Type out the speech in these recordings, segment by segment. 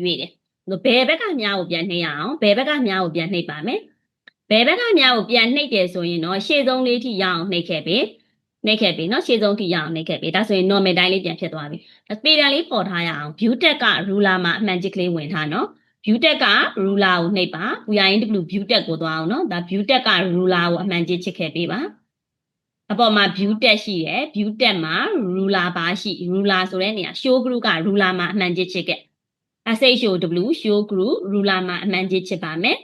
ရွေးတယ်ဘယ်ဘက်ကများကိုပြန်နှိပ်ရအောင်ဘယ်ဘက်ကများကိုပြန်နှိပ်ပါမယ်ဘယ်ဘက်ကများကိုပြန်နှိပ်တယ်ဆိုရင်တော့ရှေ့ဆုံးလေးထိရအောင်နှိပ်ခဲ့ပြီနော်ရှေ့ဆုံးထိရအောင်နှိပ်ခဲ့ပြီဒါဆိုရင် normal တိုင်းလေးပြန်ဖြစ်သွားပြီပေတံလေးပေါ်ထားရအောင် view tab က ruler မှာအမှန်ချစ်ကလေးဝင်ထားနော် view tab က ruler ကိုနှိပ်ပါ view tab ကိုသွားအောင်နော်ဒါ view tab က ruler ကိုအမှန်ချစ်ချစ်ခဲ့ပေးပါအပေါ်မှာ view tab ရှိတယ် view tab မှာ ruler bar ရှိ ruler ဆိုတဲ့နေရာ show group က ruler မှာအမှန်ချစ်ချစ်ခဲ့ show show group ruler မှာအမှန်ချစ်ချစ်ပါမယ်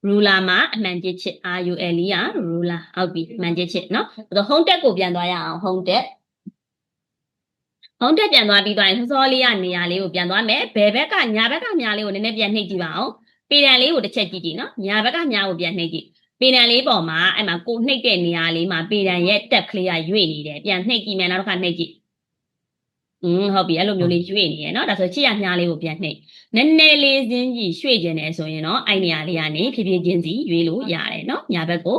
ruler မှာအမှန်ချစ်ချစ် rule က ruler ဟုတ်ပြီအမှန်ချစ်ချစ်နော် home tab ကိုပြန်သွားရအောင် home tab ပြန်သွားပြီးသွားရင်စောလေးကနေရာလေးကိုပြန်သွားမယ်ဘယ်ဘက်ကညာဘက်ကညာလေးကိုနည်းနည်းပြန်နှိပ်ကြည့်ပါအောင်ပေတံလေးကိုတစ်ချက်ကြည့်ကြည့်နော်ညာဘက်ကညာကိုပြန်နှိပ်ကြည့်ပေတံလေးပေါ်မှာအဲ့မှာကိုနှိပ်တဲ့နေရာလေးမှာပေတံရဲ့တက် clear ရွေ့နေတယ်ပြန်နှိပ်ကြည့်မယ်နောက်တစ်ခါနှိပ်ကြည့်ဟုတ်ပြီအဲ့လိုမျိုးလေးရွေ့နေရနော်ဒါဆိုချစ်ရညာလေးကိုပြန်နှိပ်နည်းနည်းလေးစင်းကြီးရွှေ့ကျင်တယ်ဆိုရင်တော့အဲ့နေရာလေးကနေဖြည်းဖြည်းချင်းစီရွေ့လို့ရတယ်နော်ညာဘက်ကို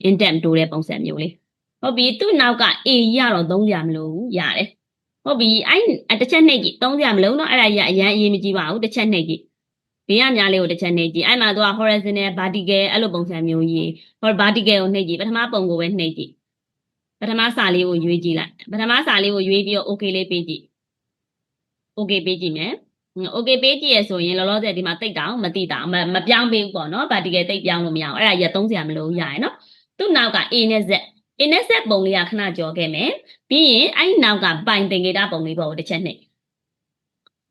indent တိုးတဲ့ပုံစံမျိုးလေးဟုတ်ပြီသူ့နောက်က A ရတော့သုံးကြမလို့ရတယ်ဟုတ်ပြီအဲ့တစ်ချက်နှိပ်ကြည့်သုံးကြမလို့နော်အဲ့ဒါကြီးအရန်အေးမကြည့်ပါဘူးတစ်ချက်နှိပ်ကြည့်ဘေးကများလေးကိုတစ်ချက်နှိပ်ကြည့်အဲ့မှာသူက horizontal vertical အဲ့လိုပုံစံမျိုးကြီး vertical ကိုနှိပ်ကြည့်ပထမပုံကိုပဲနှိပ်ကြည့်ပထမစာလေးကိုရွေးကြည့်လိုက်ပထမစာလေးကိုရွေးပြီးတော့ okay လေးပေးကြည့် okay ပေးကြည့်မယ်okay ပေးကြည့်ရဆိုရင်လောလောဆယ်ဒီမှာတိတ်တောင်မတိတောင်မပြောင်းပေးဘူးပေါ့နော် vertical တိတ်ပြောင်းလို့မရအောင်အဲ့ဒါကြီးသုံးစရာမလိုရရနော်သူ့နောက်က A နဲ့ Z set ပုံလေးကခဏကြောခဲ့မယ်ပြီးရင်အဲ့နောက်ကပိုင်သင်္ကေတပုံလေးပေါ်ကိုတစ်ချက်နှိပ်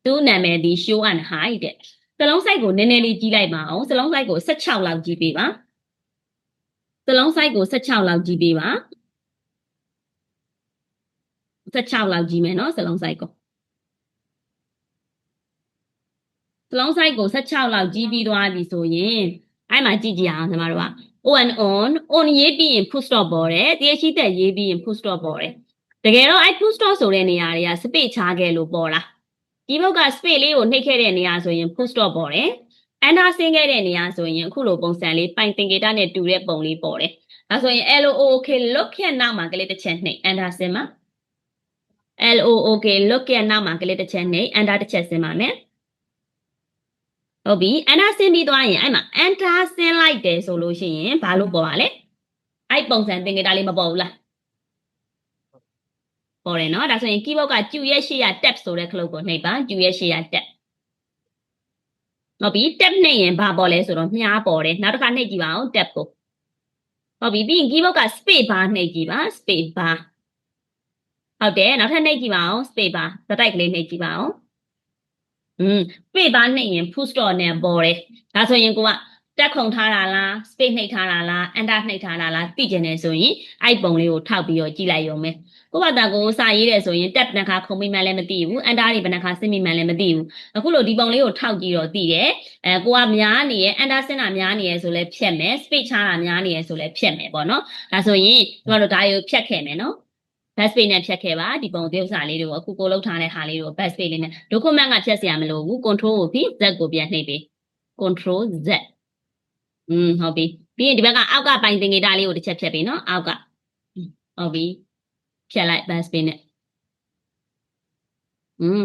သူ့နာမည်ဒီ show and hide တဲ့စလုံး site ကိုနည်းနည်းလေးကြီးလိုက်ပါအောင်စလုံး site ကို16လောက်ကြီးပေးပါစလုံး site ကို16လောက်ကြီးပေးပါ16လောက်ကြီးမယ်နော်စလုံး site ကိုစလုံး site ကို16လောက်ကြီးပြီးသွားပြီဆိုရင်အဲ့မှာကြည့်ကြည့်အောင်ညီမတို့က on ရေးပြီးရင် full stop ပေါ်တယ်တရရှိသက်ရေးပြီးရင် full stop ပေါ်တယ်တကယ်တော့အဲ့ full stop ဆိုတဲ့နေရာတွေက space ချခဲ့လို့ပေါ်လာဒီဘက်က space လေးကိုနှိပ်ခဲ့တဲ့နေရာဆိုရင် full stop ပေါ်တယ် enter ဆင်းခဲ့တဲ့နေရာဆိုရင်အခုလိုပုံစံလေးပိုင်သင်္ကေတနဲ့တူတဲ့ပုံလေးပေါ်တယ်ဒါဆိုရင် look ရဲ့နောက်မှာကလေးတစ်ချက်နှိပ် enter ဆင်းပါ look ရဲ့နောက်မှာကလေးတစ်ချက်နှိပ် enter တစ်ချက်ဆင်းပါမယ်ဟုတ်ပြီ enter ဆင်းပြီးသွားရင်အဲ့မှာ enter ဆင်းလိုက်တယ်ဆိုလို့ရှိရင်ဘာလို့ပေါ်ပါလဲအဲ့ပုံစံသင်္ကေတလေးမပေါ်ဘူးလားပေါ်တယ်နော်ဒါဆိုရင် keyboard ကကျူရဲ့ရှေ့ရ tab ဆိုတဲ့ခလုတ်ကိုနှိပ်ပါကျူရဲ့ရှေ့ရ tab ဟုတ်ပြီ tab နှိပ်ရင်ဘာပေါ်လဲဆိုတော့မြားပေါ်တယ်နောက်တစ်ခါနှိပ်ကြည့်ပါဦး tab ကိုဟုတ်ပြီပြီးရင် keyboard က space bar နှိပ်ကြည့်ပါ space bar ဟုတ်တယ်နောက်ထပ်နှိပ်ကြည့်ပါဦး space bar သတိုက်ကလေးနှိပ်ကြည့်ပါဦးspace bar နှိပ်ရင် full stop နဲ့ပေါ်တယ်ဒါဆိုရင်ကိုကတက်ခုံထားတာလား space နှိပ်ထားတာလား enter နှိပ်ထားတာလားသိကျင်တယ်ဆိုရင်အဲ့ပုံလေးကိုထောက်ပြီးတော့ကြည့်လိုက်ရုံပဲကိုဘာသာကိုစာရေးတယ်ဆိုရင် tab နှခါခုံမိမှန်းလည်းမသိဘူး enter တွေဘယ်နှခါဆင်းမိမှန်းလည်းမသိဘူးအခုလိုဒီပုံလေးကိုထောက်ကြည့်တော့သိတယ်ကိုကများနေရဲ့ enter ဆင်းတာများနေရဲ့ဆိုလဲဖြတ်မယ် space ချတာများနေရဲ့ဆိုလဲဖြတ်မယ်ပေါ့နော်ဒါဆိုရင်ကျွန်တော်တို့ဒါကိုဖြတ်ခဲ့မယ်နော် back space နဲ့ဖြတ်ခဲ့ပါဒီပုံဒီဥစ္စာလေးတွေကိုအခုကိုလောက်ထားတဲ့ဟာလေးတွေကို back space လေးနဲ့ document ကဖြတ်စရာမလိုဘူး control ကိုပြီး z ကိုပြန်နှိပ်ပေး control z ဟုတ်ပြီပြီးရင်ဒီဘက်ကအောက်ကပိုင်သင်္ကေတလေးကိုတစ်ချက်ဖြတ်ပေးနော်အောက်ကဟုတ်ပြီဖြတ်လိုက် back space နဲ့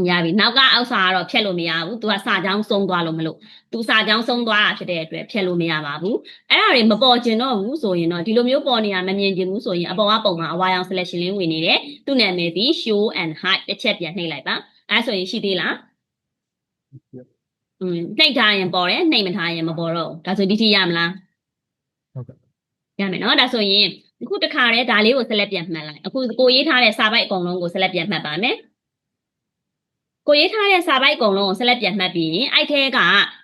ရပြီနောက်ကအောက်စာကတော့ဖြတ်လို့မရဘူးသူကစာကြောင်းဆုံးသွားလို့မလို့သူစာကြောင်းဆုံးသွားတာဖြစ်တဲ့အတွက်ဖြတ်လို့မရပါဘူးအဲ့ဒါတွေမပေါ်ကျင်တော့ဘူးဆိုရင်တော့ဒီလိုမျိုးပေါ်နေတာမမြင်ကျင်ဘူးဆိုရင်အပေါ်ကပုံမှာအဝါရောင် selection လေးဝင်နေတယ်သူ့နာမည်ဒီ show and hide တစ်ချက်ပြန်နှိပ်လိုက်ပါအဲ့ဆိုရင်ရှိသေးလားနှိပ်ထားရင်ပေါ်တယ်နှိပ်မထားရင်မပေါ်တော့ဘူးဒါဆိုဒီထိရမလားဟုတ်ကဲ့ရမယ်နော်ဒါဆိုရင်အခုတခါတည်းဒါလေးကို select ပြန်မှတ်လိုက်အခုကိုရေးထားတဲ့စာပိုက်အကုန်လုံးကို select ပြန်မှတ်ပါမယ်ကိုရေးထားတဲ့စာပိုက်အကုန်လုံးကို select ပြန်မှတ်ပြီးရင်အဲ့ထဲက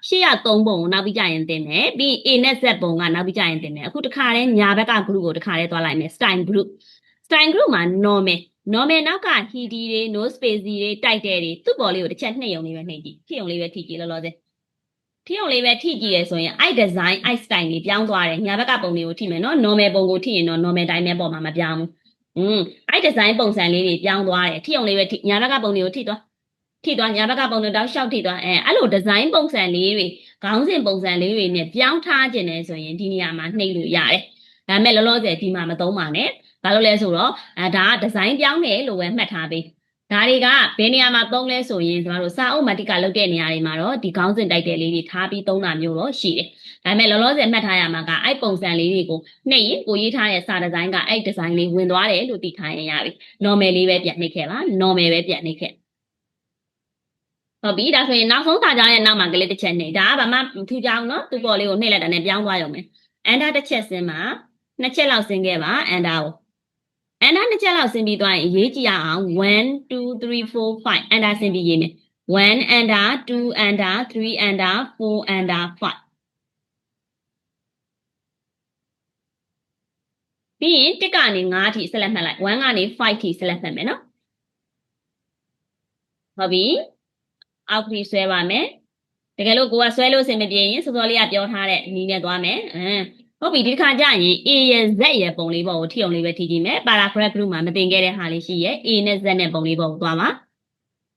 ရှေ့ရ3ပုံကိုနောက်ပြီးကြရင်တင်မယ်ပြီး A နဲ့ Z ပုံကနောက်ပြီးကြရင်တင်မယ်အခုတခါတည်းညာဘက်က group ကိုတခါတည်းသွားလိုက်မယ် style group မှာ normal နောက်က hidi တွေ no space တွေတိုက်တဲ့တွေသူ့ပေါ်လေးကိုတစ်ချက်နှိပ်ရုံလေးပဲနှိပ်ကြည့်ထိရုံလေးပဲထိကြည့်လောလောဆယ်ထိရုံလေးပဲထိကြည့်ရဆိုရင်အဲ့ design အဲ့ style လေးပြောင်းသွားတယ်ညာဘက်ကပုံလေးကိုထိမယ်နော် normal ပုံကိုထိရင်တော့ normal တိုင်းပဲပေါ်မှာမပြောင်းဘူးအဲ့ design ပုံစံလေးတွေပြောင်းသွားတယ်ထိရုံလေးပဲထိညာဘက်ကပုံလေးကိုထိသွားညာဘက်ကပုံတွေတောက်လျှောက်ထိသွားအဲ့လို design ပုံစံလေးတွေခေါင်းစဉ်ပုံစံလေးတွေနဲ့ပြောင်းထားခြင်းနဲ့ဆိုရင်ဒီနေရာမှာနှိပ်လို့ရတယ်ဒါပေမဲ့လောလောဆယ်ဒီမှာမသုံးပါနဲ့ဘာလို့လဲဆိုတော့ဒါက design ပြောင်းတယ်လို့ပဲမှတ်ထားပေး ဒါတွေကဘယ်နေရာမှာသုံးလဲဆိုရင်ကျွန်တော်တို့စာအုပ်မတိကလုပ်တဲ့နေရာတွေမှာတော့ဒီခေါင်းစဉ်တိုက်တဲ့လေးတွေထားပြီးသုံးတာမျိုးတော့ရှိတယ်။ဒါပေမဲ့လောလောဆယ်မှတ်ထားရမှာကအဲ့ပုံစံလေးတွေကိုနှိပ်ရင်ကိုရေးထားတဲ့စာဒီဇိုင်းကအဲ့ဒီဇိုင်းလေးဝင်သွားတယ်လို့သိထားရင်ရပြီ။ normal လေးပဲပြန်နှိပ်ခဲ့ပါ normal ပဲပြန်နှိပ်ခဲ့။ဟုတ်ပြီဒါဆိုရင်နောက်ဆုံးစာကြောင်းရဲ့နောက်မှာကလေးတစ်ချက်နှိပ်ဒါကဘာမှထူးခြားဘူးနော်သူ့ပေါ်လေးကိုနှိပ်လိုက်တာနဲ့ပြောင်းသွားရုံပဲ။ enter တစ်ချက်ဆင်းမှာနှစ်ချက်လောက်ဆင်းခဲ့ပါ enter ကိုenter နှစ်ချက်လောက်ဆင်းပြီးသွားရင်ရေးကြည့်ရအောင်1 2 3 4 5 enter ဆင်းပြီးရေးမယ်1 enter 2 enter 3 enter 4 enter 5ပြီးရင်1ကနေ5အထိဆက်လက်မှတ်လိုက်1ကနေ5အထိဆက်လက်မှတ်မယ်နော်ဟုတ်ပြီအောက်ပြီးဆွဲပါမယ်တကယ်လို့ကိုကဆွဲလို့အဆင်မပြေရင်စောစောလေးကပြောထားတဲ့နီးနဲ့သွားမယ်ဟုတ်ပြီဒီတစ်ခါကျရင် A ရဲ့ Z ရဲ့ပုံလေးပေါ်ကိုထိအောင်လေးပဲထိကြည့်မယ် paragraph group မှာမတင်ခဲ့တဲ့ဟာလေးရှိရဲ့ A နဲ့ Z နဲ့ပုံလေးပေါ်ကိုသွားပါ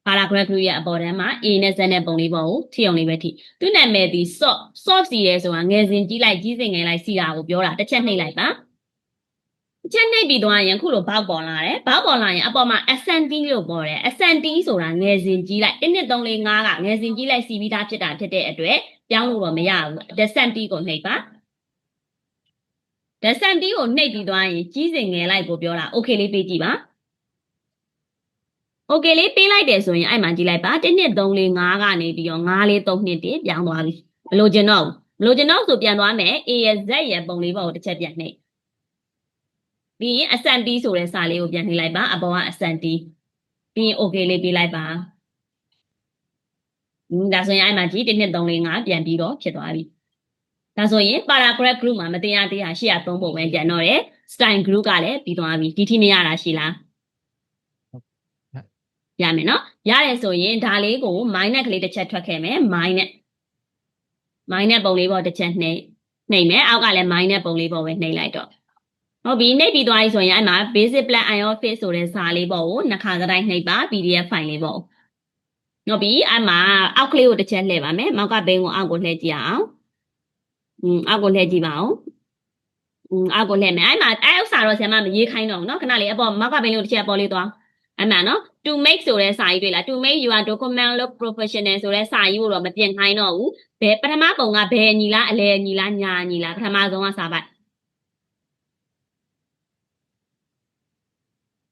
paragraph group ရဲ့အပေါ်တန်းမှာ A နဲ့ Z နဲ့ပုံလေးပေါ်ကိုထိအောင်လေးပဲထိသူ့နာမည်ဒီ soft စီရဲဆိုတာငယ်စဉ်ကြီးလိုက်ကြီးစဉ်ငယ်လိုက်စီတာကိုပြောတာတစ်ချက်နှိပ်လိုက်ပါတစ်ချက်နှိပ်ပြီးသွားရင်ခုလိုဘောက်ပေါ်လာတယ်ဘောက်ပေါ်လာရင်အပေါ်မှာ ascending လို့ပေါ်တယ် ascending ဆိုတာငယ်စဉ်ကြီးလိုက်1 2 3 4 5ကငယ်စဉ်ကြီးလိုက်စီပြီးသားဖြစ်တာဖြစ်တဲ့အတွက်ပြောင်းလို့တော့မရဘူး descending ကိုနှိပ်ပါdescending ကိုနှိပ်ပြီးသွားရင်ကြီးစဉ်ငယ်လိုက်ကိုပြောတာ okay လေးပေးကြည့်ပါ okay လေးပေးလိုက်တယ်ဆိုရင်အဲ့မှာကြည့်လိုက်ပါ1 2 3 4 5ကနေပြီးတော့5 4 3 2 1ပြောင်းသွားပြီမလို့ကျင်တော့ဆိုပြန်သွားမယ် A ရဲ့ Z ရဲ့ပုံလေးပေါ်ကိုတစ်ချက်ပြန်နှိပ်ပြီးရင် ascending ဆိုတဲ့စာလေးကိုပြန်နှိပ်လိုက်ပါအပေါ်က ascending ပြီးရင် okay လေးပေးလိုက်ပါဒါဆိုရင်အဲ့မှာကြည့်1 2 3 4 5ပြန်ပြီးတော့ဖြစ်သွားပြီဒါဆိုရင် paragraph group မှာမတင်ရသေးတာရှေ့ကသုံးဖို့ပဲကြံတော့တယ် style group ကလည်းပြီးသွားပြီဒီထိမရတာရှိလားရမယ်နော်ရတယ်ဆိုရင်ဒါလေးကို minus ကလေးတစ်ချက်ထွက်ခဲ့မယ် minus ပုံလေးပေါ်တစ်ချက်နှိပ်မယ်အောက်ကလည်း minus ပုံလေးပေါ်ပဲနှိပ်လိုက်တော့ဟုတ်ပြီနှိပ်ပြီးသွားပြီဆိုရင်အဲ့မှာ basic plan iOffice ဆိုတဲ့စာလေးပေါ်ကိုနှစ်ခါကြိုက်နှိပ်ပါ PDF file လေးပေါ်ဟုတ်ပြီအဲ့မှာအောက်ကလေးကိုတစ်ချက်လှည့်ပါမယ်မောက်ကဘိန်းကိုအောက်ကိုလှည့်ကြည့်အောင်အောက်ကိုလှည့်ကြည့်ပါဦးအောက်ကိုလှည့်မယ်အဲ့မှာအဲ့ဥစ္စာတော့ဆရာမမရေးခိုင်းတော့ဘူးเนาะခဏလေးအပေါ်မောက်ကဘိန်းလေးကိုတစ်ချက်ပေါ်လေးသွားအဲ့မှာနော် to make ဆိုတဲ့စာကြီးတွေ့လား to make your document look professional ဆိုတဲ့စာကြီးကိုတော့မပြင်ခိုင်းတော့ဘူးဘယ်ပထမပုံကဘယ်ညီလားအလဲညီလားညာညီလားပထမဆုံးကစာပိုက်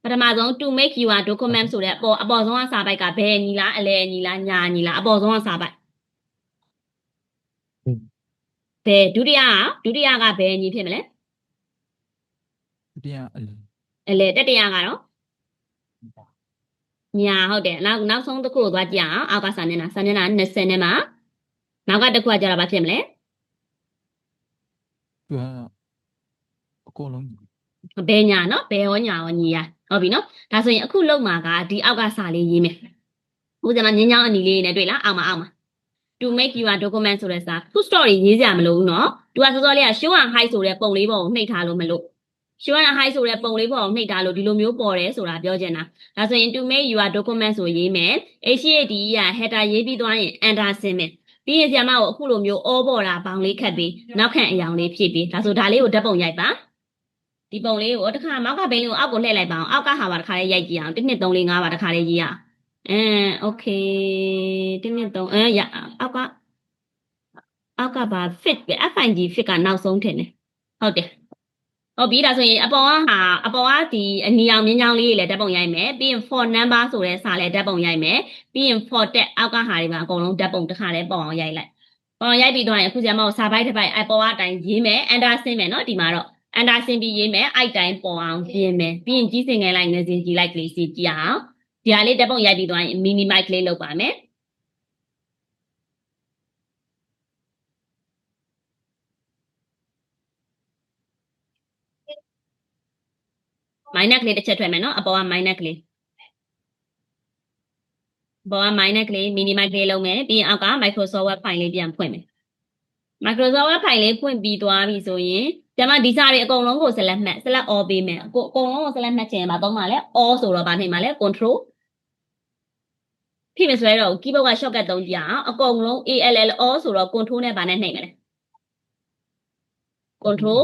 ပထမဆုံး to make your document ဆိုတဲ့အပေါ်ဆုံးကစာပိုက်ကဘယ်ညီလားအလဲညီလားညာညီလားအပေါ်ဆုံးကစာပိုက်ဘယ်ဒုတိယကဘယ်ညီဖြစ်မလဲဒုတိယအလဲတတိယကတော့ညာဟုတ်တယ်နောက်ဆုံးတစ်ခုကိုသွားကြည့်အောင်အောက်ကစာမျက်နှာ20နဲ့မှာနောက်ကတစ်ခုကကြတော့ဘာဖြစ်မလဲသူကအကုန်လုံးဘယ်ညာနော်ဘယ်ရောညာရောညီရဟုတ်ပြီနော်ဒါဆိုရင်အခုလုံးမှာကဒီအောက်ကစာလေးရေးမယ်ဥစ္စာမှာညင်းချောင်းအနီလေးနဲ့တွေ့လားအောက်မှာto make your document ဆိုတဲ့စာ full story ရေးကြမလို့ဘူးနော်သူကစောစောလေးက show and hide ဆိုတဲ့ပုံလေးပေါ်ကိုနှိပ်ထားလို့မလို့ show and hide ဆိုတဲ့ပုံလေးပေါ်ကိုနှိပ်ထားလို့ဒီလိုမျိုးပေါ်တယ်ဆိုတာပြောချင်တာဒါဆိုရင် to make your document ဆိုရေးမယ် HAD က header ရေးပြီးသွားရင် enter ဆင်းမယ်ပြီးရင်ဆရာမကိုအခုလိုမျိုး all ပေါ်တာဘောင်လေးခတ်ပြီးနောက်ခံအယောင်လေးဖြည့်ပြီးဒါဆိုဒါလေးကိုဓာတ်ပုံရိုက်ပါဒီပုံလေးကိုတစ်ခါမောက်ကဘိန်းလေးကိုအောက်ကိုလှည့်လိုက်ပါအောင်အောက်ကဟာပါတစ်ခါလေးရိုက်ကြည့်အောင်1 2 3 4 5ပါတစ်ခါလေးရေးရโอเค1 2 3ရအောက်ကပါ fit ပဲ FIG fit ကနောက်ဆုံးထင်တယ်ဟုတ်တယ်ဟုတ်ပြီဒါဆိုရင်အပေါ်ကဒီအနီအောင်မြင်းချောင်းလေးတွေလည်းဓာတ်ပုံရိုက်မယ်ပြီးရင် for number ဆိုတဲ့စာလည်းဓာတ်ပုံရိုက်မယ်ပြီးရင် for text အောက်ကဟာတွေမှာအကုန်လုံးဓာတ်ပုံတစ်ခါလေးပေါ်အောင်ရိုက်လိုက်ပေါ်ရိုက်ပြီးတော့ရင်အခုကျမတို့စာပိုက်တစ်ပိုက်အပေါ်ကအတိုင်းရေးမယ် enter ဆင်းမယ်နော်ဒီမှာတော့ enter ဆင်းပြီးရေးမယ်အဲ့တိုင်းပေါ်အောင်ရေးမယ်ပြီးရင်ကြီးစင်ငယ်လိုက်ငယ်စင်ကြီးလိုက်ကလေးစီကြည့်အောင်ဒီဟာလေးဓာတ်ပုံရိုက်ပြီးတော့ရင် minimize လေးလုပ်ပါမယ်minus ကလေးတစ်ချက်ထွက်မယ်နော်အပေါ်က minus ကလေးပေါ်က minus ကလေး minimize လေးလုပ်မယ်ပြီးရင်အောက်က Microsoft Word file လေးပြန်ဖွင့်မယ် Microsoft Word file လေးဖွင့်ပြီးသွားပြီဆိုရင်ကျမဒီစာတွေအကုန်လုံးကို select all ပေးမယ်အကုန်လုံးကို select မှတ်ချင်ပါတော့မှလဲ all ဆိုတော့ဗာနေမှာလဲ control ဖိမဆွဲတော့ keyboard က shortcut သုံးကြအောင်အကုန်လုံး all all ဆိုတော့ control နဲ့ဗာနဲ့နှိပ်မယ်လဲ control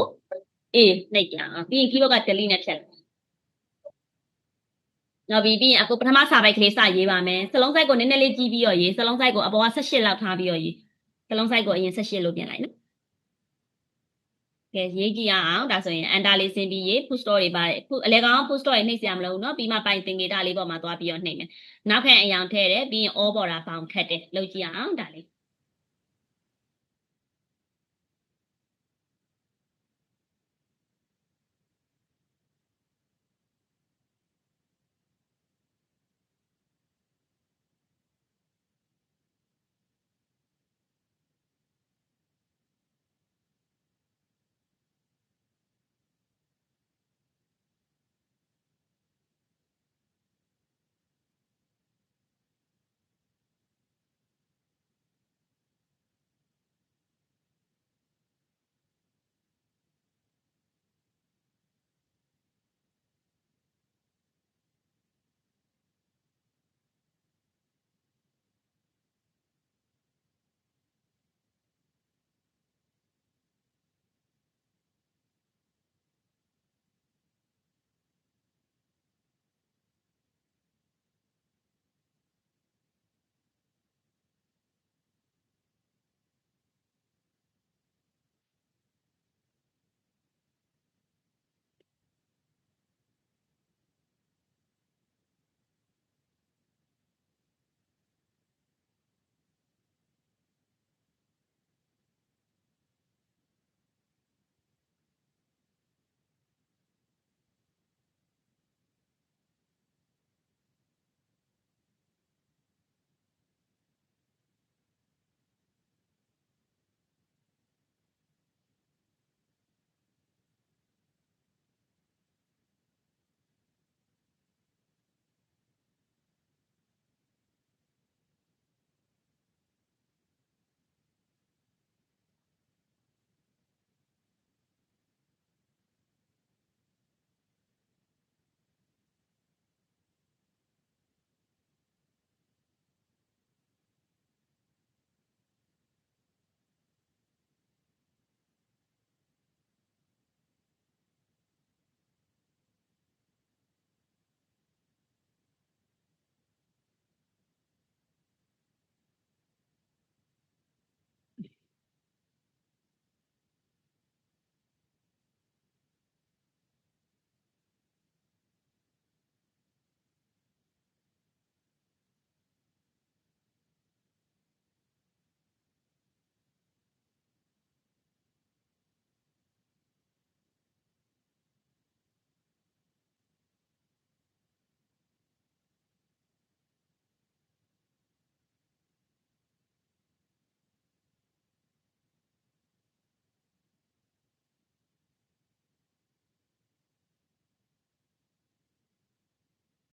A နှိပ်ကြအောင်ပြီးရင် keyboard က delete နဲ့ဖြတ် နောက်ပြီးရင်အခုပထမစာပိုက်ကလေးစရေးပါမယ်စလုံးစိုက်ကိုနည်းနည်းလေးကြည့်ပြီးတော့ရေးစလုံးစိုက်ကိုအပေါ်က18လောက်ထားပြီးတော့ရေးစလုံးစိုက်ကိုအရင်18လို့ပြင်လိုက်နော်ကဲရေးကြည့်အောင်ဒါဆိုရင်အန်တာလေးဆင်းပြီးရေး push store တွေပါတယ်အခုအလဲကောင် push store တွေနှိပ်စရာမလိုဘူးเนาะပြီးမှပိုင်သင်္ကေတလေးပေါ်မှာသွားပြီးတော့နှိပ်မယ်နောက်ခံအယောင်ထည့်တယ်ပြီးရင် all border ပေါင်းခတ်တယ်လုပ်ကြည့်အောင်ဒါလေး